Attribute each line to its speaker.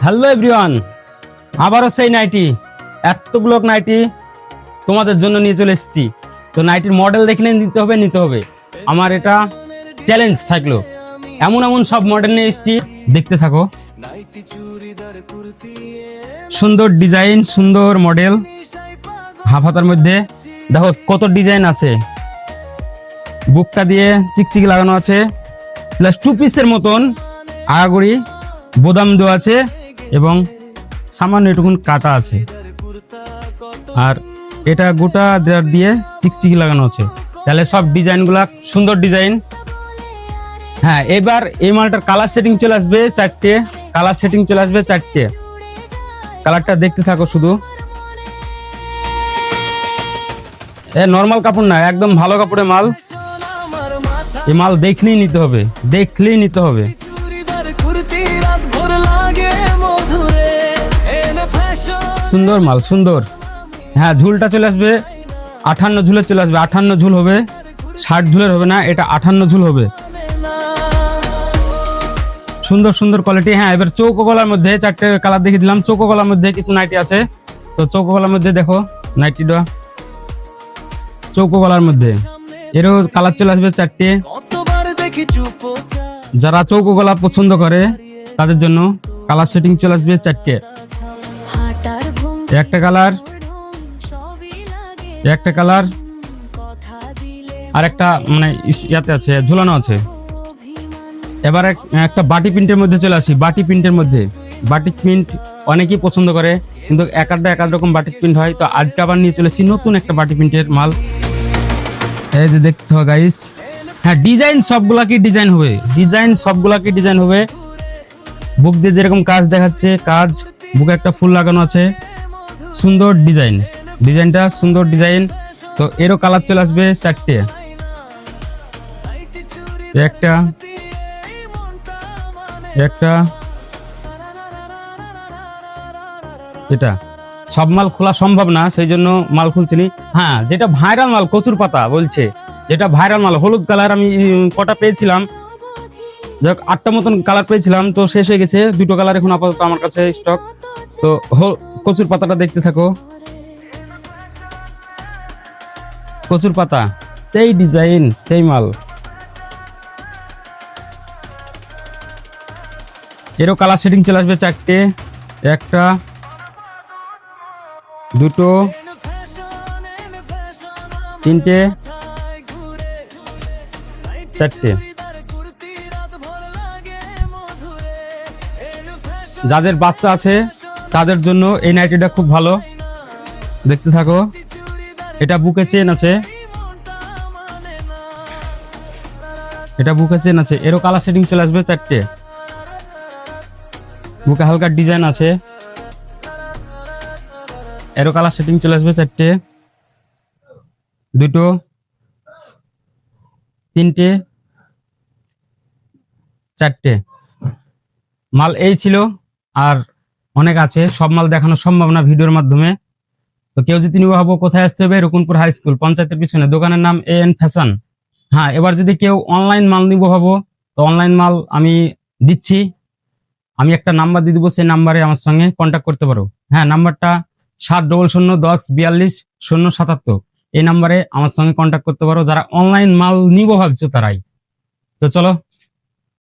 Speaker 1: Hello everyone, আবারও সেই nightie, এতগুলো নাইটি তোমাদের জন্য নিয়ে চলে এসেছি। তো নাইটির মডেল দেখলে নিতে হবে। আমার এটা চ্যালেঞ্জ থাকলো, এমন এমন সব মডেল নিয়ে এসেছি, দেখতে থাকো। সুন্দর ডিজাইন, সুন্দর মডেল, হাফ হাতার মধ্যে দেখো কত ডিজাইন আছে। বুকটা দিয়ে চিকচিকি লাগানো আছে, প্লাস টু পিসের মতন আগাগড়ি বোদাম দেওয়া আছে এবং সামান্য এটুকুন কাটা আছে। আর এটা গোটা দেওয়ার দিয়ে চিকচিকি লাগানো আছে। তাহলে সব ডিজাইনগুলা সুন্দর ডিজাইন। হ্যাঁ, এবার এই মালটার কালার সেটিং চলে আসবে চারটে। কালারটা দেখতে থাকো শুধু। নর্মাল কাপড় না, একদম ভালো কাপড়ের মাল। এই মাল দেখলেই নিতে হবে। সুন্দর মাল, সুন্দর। হ্যাঁ, ঝুলটা চলে আসবে 58 ঝুলের চলে আসবে। 58 ঝুল হবে, 60 ঝুলের হবে না, এটা 58 ঝুল হবে। সুন্দর সুন্দর কোয়ালিটি। হ্যাঁ, এবার চৌকো গলার মধ্যে চারটে কালার দেখিয়ে দিলাম। চৌকো গলার মধ্যে কিছু নাইটি আছে। তো চৌকো গলার মধ্যে দেখো নাইটিটা, চৌকো গলার মধ্যে এরও কালার চলে আসবে চারটে। যারা চৌকো গলা পছন্দ করে তাদের জন্য কালার সেটিং চলে আসবে চারটে। একটা কালার আর একটা মানে ইয়াতে আছে, ঝুলানো আছে। এবার একটা বাটি প্রিন্টের মধ্যে চলে আসি। বাটিক প্রিন্ট অনেকেই পছন্দ করে, কিন্তু এক রকম বাটিক প্রিন্ট হয়। তো আজকে আবার নিয়ে চলেছি নতুন একটা বাটি প্রিন্টের মাল। এই যে দেখতে হবে গাইস। হ্যাঁ, ডিজাইন সবগুলা কি ডিজাইন হবে। বুক দিয়ে যেরকম কাজ দেখাচ্ছে, কাজ বুকে একটা ফুল লাগানো আছে। সুন্দর ডিজাইনটা সুন্দর ডিজাইন। তো এরও কালার চলে আসবে চারটে। একটা এটা সব মাল খোলা সম্ভব না, সেই জন্য মাল খুলছিনি। হ্যাঁ, যেটা ভাইরাল মাল কচুর পাতা বলছে, যেটা ভাইরাল মাল হলুদ কালার। আমি কটা পেয়েছিলাম, যাক 8টা মতন কালার পেয়েছিলাম, তো শেষ হয়ে গেছে। 2টো কালার এখন আপাতত আমার কাছে স্টক। তো কচুর পাতাটা দেখতে থাকো। কচুর পাতা, সেই ডিজাইন, সেই মাল। এরও কালার সেটিং চলে আসবে চারটে। একটা, দুটো, তিনটে, চারটে। যাদের বাচ্চা আছে তাদের জন্য এই নাইটিটা খুব ভালো, দেখতে থাকো। এটা বুকে চেন আছে, এরও কালার সেটিং চলে আসবে চারটে। বুকে হালকা ডিজাইন আছে, এরও কালার সেটিং চলে আসবে চারটে। দুটো, তিনটে, চারটে। মাল এই ছিল, আর অনেক আছে। সব মাল দেখানো সম্ভব না ভিডিওর মাধ্যমে। তো কেউ যদি নিবে ভাবো, কোথায় আসতে হবে? রকুনপুর হাই স্কুল পঞ্চায়েতের পিছনে, দোকানের নাম AN ফ্যাশন। হ্যাঁ, এবার যদি কেউ অনলাইন মাল নিবো ভাবো, তো অনলাইন মাল আমি দিচ্ছি। আমি একটা নাম্বার দিয়ে দিবো, সেই নাম্বারে আমার সঙ্গে কন্ট্যাক্ট করতে পারো। হ্যাঁ, নাম্বারটা 7010420077। এই নাম্বারে আমার সঙ্গে কন্ট্যাক্ট করতে পারো, যারা অনলাইন মাল নিবো ভাবছো তারাই। তো চলো